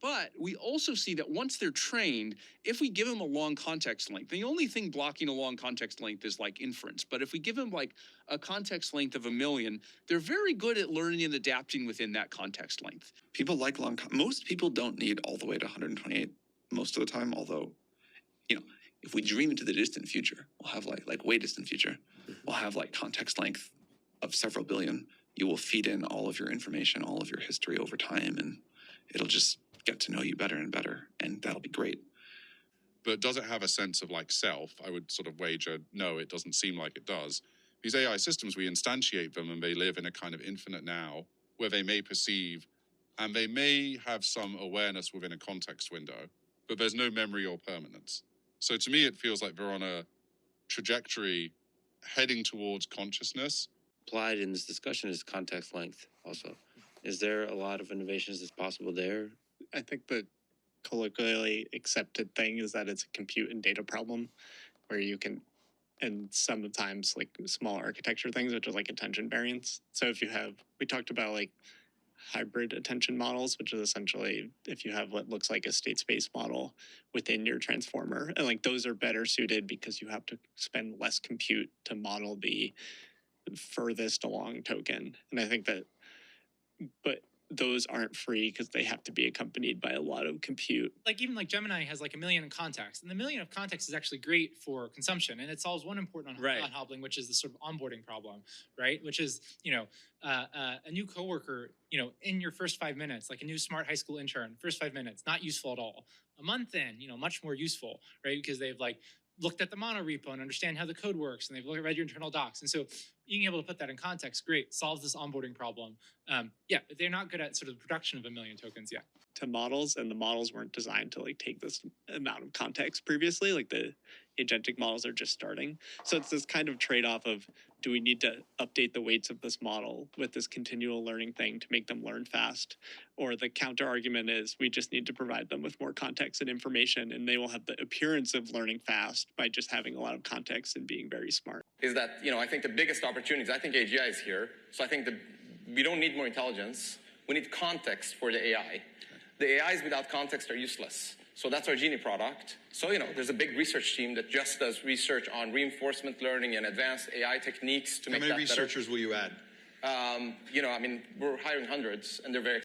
But we also see that once they're trained, if we give them a long context length, the only thing blocking a long context length is like inference. But if we give them like a context length of 1,000,000, they're very good at learning and adapting within that context length. People like most people don't need all the way to 128 most of the time, although, if we dream into the distant future, we'll have like way distant future, we'll have like context length of several billion. You will feed in all of your information, all of your history over time, and it'll just get to know you better and better, and that'll be great. But does it have a sense of like self? I would sort of wager, no, it doesn't seem like it does. These AI systems, we instantiate them and they live in a kind of infinite now where they may perceive and they may have some awareness within a context window, but there's no memory or permanence. So to me, it feels like they're on a trajectory heading towards consciousness. Applied in this discussion is context length also. Is there a lot of innovations that's possible there? I think the colloquially accepted thing is that it's a compute and data problem where you can, and sometimes like small architecture things, which is like attention variance. So if you have, we talked about like hybrid attention models, which is essentially if you have what looks like a state space model within your transformer, and like those are better suited because you have to spend less compute to model the furthest along token. And I think that, but those aren't free because they have to be accompanied by a lot of compute. Like even like Gemini has like 1,000,000 in context, and the 1,000,000 of context is actually great for consumption, and it solves one important on hobbling, which is the sort of onboarding problem, right? Which is a new coworker, in your first 5 minutes, like a new smart high school intern, first 5 minutes, not useful at all. A month in, much more useful, right? Because they've like looked at the mono repo and understand how the code works, and they've read your internal docs. And so being able to put that in context, great, solves this onboarding problem. But they're not good at sort of the production of 1,000,000 tokens yet. To models, and the models weren't designed to like take this amount of context previously. Like the agentic models are just starting. So it's this kind of trade-off of, do we need to update the weights of this model with this continual learning thing to make them learn fast? Or the counter argument is we just need to provide them with more context and information, and they will have the appearance of learning fast by just having a lot of context and being very smart. Is that, I think the biggest opportunities, I think AGI is here. So I think that we don't need more intelligence. We need context for the AI. The AIs without context are useless. So that's our Genie product. So, there's a big research team that just does research on reinforcement learning and advanced AI techniques to make that better. How many researchers will you add? We're hiring hundreds, and they're very